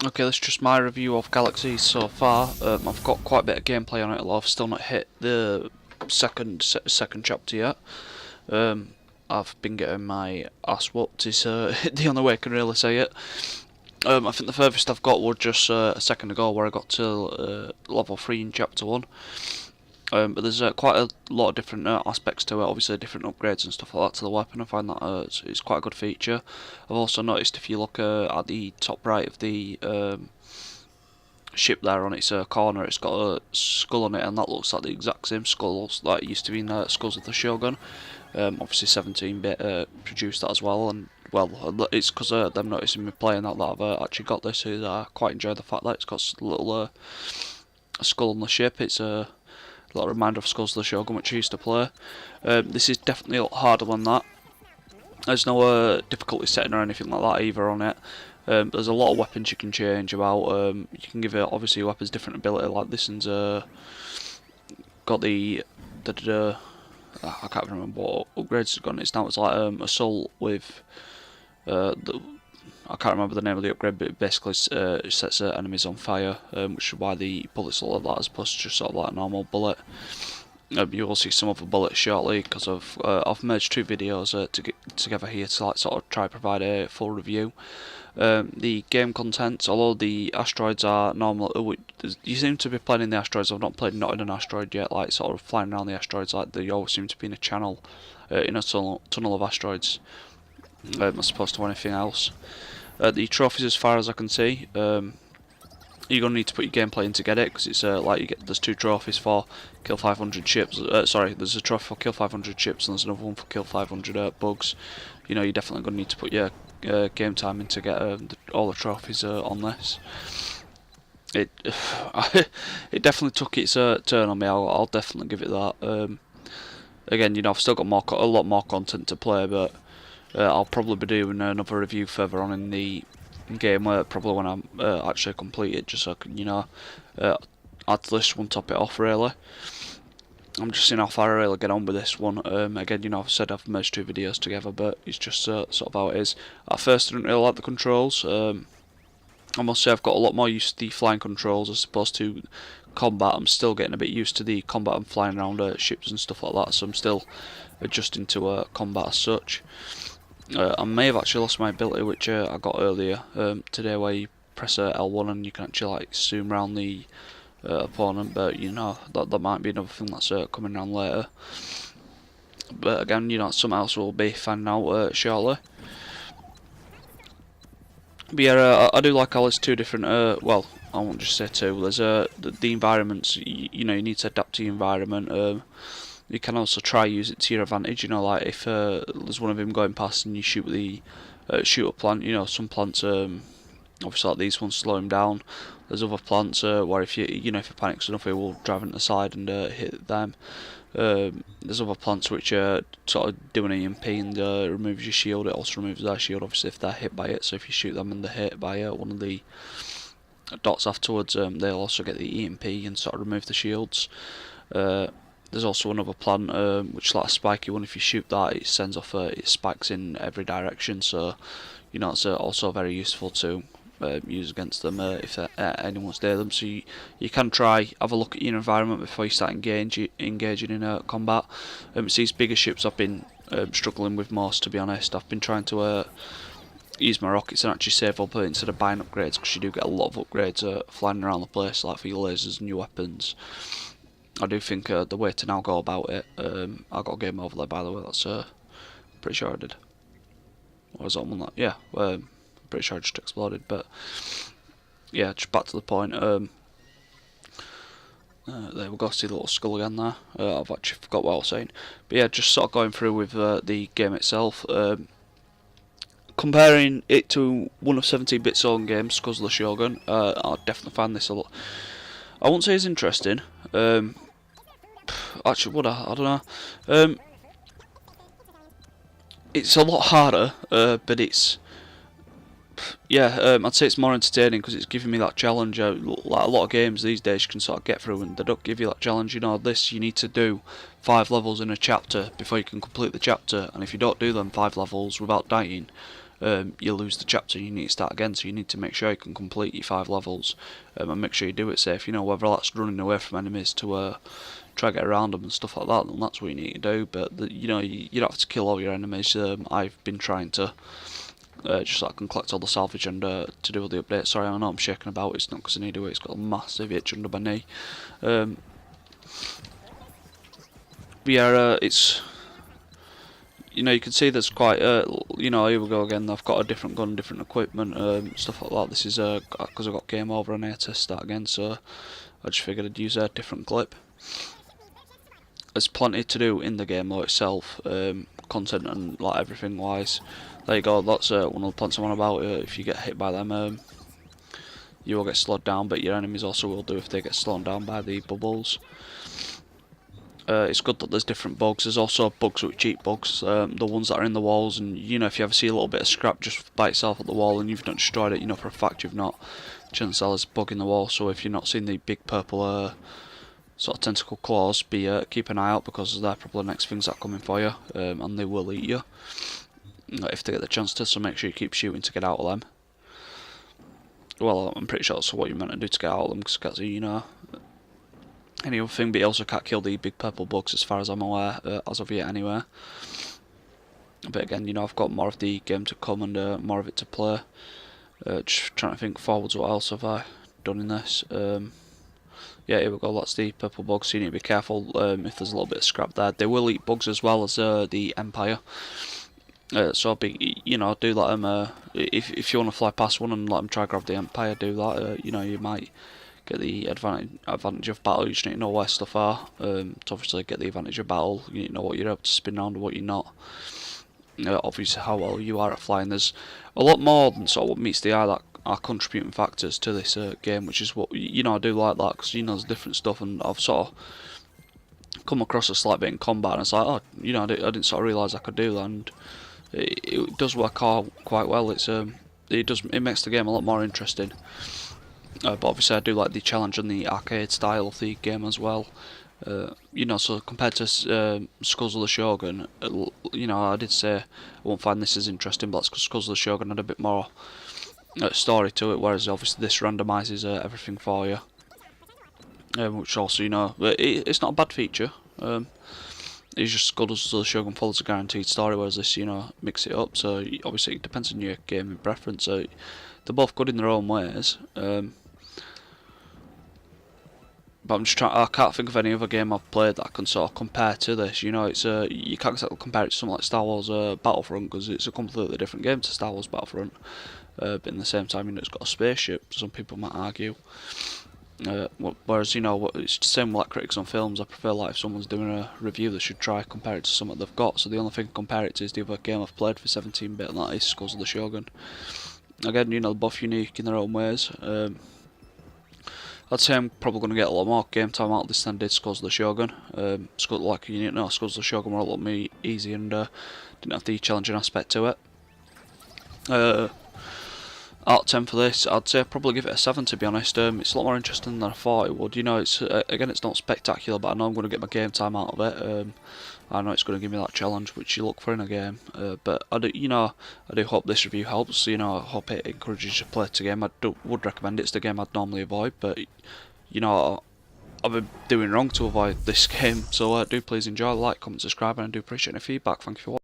Okay, that's just my review of GALAK-Z so far. I've got quite a bit of gameplay on it, although I've still not hit the second chapter yet. I've been getting my ass whooped, is the only way I can really say it. I think the furthest I've got was just a second ago, where I got to level 3 in chapter 1. But there's quite a lot of different aspects to it, obviously different upgrades and stuff like that to the weapon. I find that it's quite a good feature. I've also noticed if you look at the top right of the ship there on its corner, it's got a skull on it, and that looks like the exact same skulls that used to be in Skulls of the Shogun. Obviously 17-bit produced that as well, and well, it's because them noticing me playing that I've actually got this. I quite enjoy the fact that it's got a little skull on the ship. It's a little reminder of Skulls of the Shogun, which I used to play. This is definitely a lot harder than that. There's no difficulty setting or anything like that either on it. There's a lot of weapons you can change about. You can give it, obviously, your weapons different ability. Like this one's got the I can't remember what upgrades it's got. It's now it's like assault with I can't remember the name of the upgrade, but it basically sets enemies on fire, which is why the bullets look like that as opposed to just sort of like a normal bullet. You will see some other bullets shortly, because I've merged two videos together here to like sort of try provide a full review. The game content, although the asteroids are normal, you seem to be playing in the asteroids. I've not played not in an asteroid yet, like sort of flying around the asteroids. Like they always seem to be in a channel, in a tunnel of asteroids, as opposed to anything else. The trophies, as far as I can see, you're gonna need to put your gameplay in to get it, because it's like there's two trophies for kill 500 ships. Sorry, there's a trophy for kill 500 ships, and there's another one for kill 500 bugs. You know, you're definitely gonna need to put your game time in to get all the trophies on this. It it definitely took its turn on me. I'll definitely give it that. Again, you know, I've still got a lot more content to play, but I'll probably be doing another review further on in the game, probably when I'm actually complete it, just so I can, you know, add to this one, top it off really. I'm just seeing how far I really get on with this one. Again, you know, I've said I've merged two videos together, but it's just sort of how it is. At first I didn't really like the controls. I must say I've got a lot more used to the flying controls as opposed to combat. I'm still getting a bit used to the combat and flying around ships and stuff like that, so I'm still adjusting to combat as such. I may have actually lost my ability, which I got earlier today, where you press L1 and you can actually like zoom around the opponent, but you know, that might be another thing that's coming around later. But again, you know, something else we'll be finding out shortly. But yeah, I do like how there's two different, well, I won't just say two, there's the environments. You know, you need to adapt to your environment. You can also try use it to your advantage. You know, like if there's one of them going past and you shoot a plant. You know, some plants, obviously like these ones, slow him down. There's other plants where if you know, if you panic enough, it will drive into the side and hit them. There's other plants which sort of do an EMP and removes your shield. It also removes their shield, obviously, if they're hit by it. So if you shoot them and they're hit by one of the dots afterwards, they'll also get the EMP and sort of remove the shields. There's also another plant which is like a spiky one. If you shoot that, it sends off it spikes in every direction. So you know, it's also very useful to use against them if anyone's near them. So you can try have a look at your environment before you start engaging in combat. It's these bigger ships I've been struggling with most, to be honest. I've been trying to use my rockets and actually save up instead of buying upgrades, because you do get a lot of upgrades flying around the place, like for your lasers and your weapons. I do think the way to now go about it, I got a game over there, by the way. That's pretty sure I did. Or was that one that? Yeah, pretty sure I just exploded. But yeah, just back to the point. There we go. See the little skull again there. I've actually forgot what I was saying. But yeah, just sort of going through with the game itself. Comparing it to one of 17-bit Song games, Skulls of the Shogun, I definitely find this a lot. I won't say it's interesting. Actually, would I don't know. It's a lot harder, but it's yeah. I'd say it's more entertaining because it's giving me that challenge. Like a lot of games these days, you can sort of get through and they don't give you that challenge. You know, this you need to do 5 levels in a chapter before you can complete the chapter, and if you don't do them 5 levels without dying, you lose the chapter and you need to start again. So you need to make sure you can complete your 5 levels, and make sure you do it safe. You know, whether that's running away from enemies to try to get around them and stuff like that, then that's what you need to do. But you know, you don't have to kill all your enemies. I've been trying to just so I can collect all the salvage and to do all the updates. Sorry, I know I'm shaking about. It's not because I need to. It's got a massive itch under my knee. But yeah, it's, you know, you can see there's quite you know, here we go again. I've got a different gun, different equipment, stuff like that. This is because I got game over and I had to start again, so I just figured I'd use a different clip. There's plenty to do in the game though itself, content and like everything wise. There you go, that's one of the points I'm on about. If you get hit by them, you will get slowed down, but your enemies also will do if they get slowed down by the bubbles. It's good that there's different bugs. There's also bugs with cheat bugs, the ones that are in the walls, and you know, if you ever see a little bit of scrap just by itself at the wall and you've not destroyed it, you know for a fact you've not. Chances are there's a bug in the wall, so if you're not seeing the big purple sort of tentacle claws, keep an eye out, because they're probably the next things that are coming for you, and they will eat you if they get the chance to, so make sure you keep shooting to get out of them. Well, I'm pretty sure that's what you're meant to do to get out of them, because can't see, you know, any other thing, but you also can't kill the big purple bugs as far as I'm aware, as of yet anyway. But again, you know, I've got more of the game to come and more of it to play. Just trying to think forwards, what else have I done in this? Yeah, here we go, that's the purple bugs, so you need to be careful if there's a little bit of scrap there. They will eat bugs as well as the Empire. So you know, do let them, if you want to fly past one and let them try grab the Empire, do that. You know, you might get the advantage of battle. You just need to know where stuff are, to obviously get the advantage of battle. You need to know what you're able to spin around and what you're not. Obviously how well you are at flying. There's a lot more than sort of what meets the eye that are contributing factors to this game, which is what, you know, I do like that, because you know there's different stuff, and I've sort of come across a slight bit in combat and it's like, oh, you know, I didn't sort of realise I could do that, and it does work out quite well. It makes the game a lot more interesting. But obviously I do like the challenge and the arcade style of the game as well. You know, so compared to Skulls of the Shogun, you know, I did say I won't find this as interesting, but that's because Skulls of the Shogun had a bit more story to it, whereas obviously this randomises everything for you. Which also, you know, it's not a bad feature. It's just Skulls of the Shogun follows a guaranteed story, whereas this, you know, mix it up. So obviously it depends on your gaming preference. So they're both good in their own ways. But I'm just trying. I can't think of any other game I've played that I can sort of compare to this. You know, it's you can't exactly compare it to something like Star Wars Battlefront, because it's a completely different game to Star Wars Battlefront. But in the same time, you know, it's got a spaceship. Some people might argue. Whereas, you know, it's the same like critics on films. I prefer, like, if someone's doing a review, they should try compare it to something they've got. So the only thing to compare it to is the other game I've played for 17-bit, and that is Skulls of the Shogun. Again, you know, they're both unique in their own ways. I'd say I'm probably going to get a lot more game time out of this than I did Skulls of the Shogun. Like, you know, Skulls of the Shogun were a lot more easy and didn't have the challenging aspect to it. Out of 10 for this, I'd say I'd probably give it a 7, to be honest. It's a lot more interesting than I thought it would. You know, it's again, it's not spectacular, but I know I'm going to get my game time out of it. I know it's going to give me that challenge which you look for in a game. But I do hope this review helps. You know, I hope it encourages you to play the game. Would recommend it. It's the game I'd normally avoid, but you know, I've been doing wrong to avoid this game. So do please enjoy, like, comment, subscribe, and I do appreciate any feedback. Thank you for watching.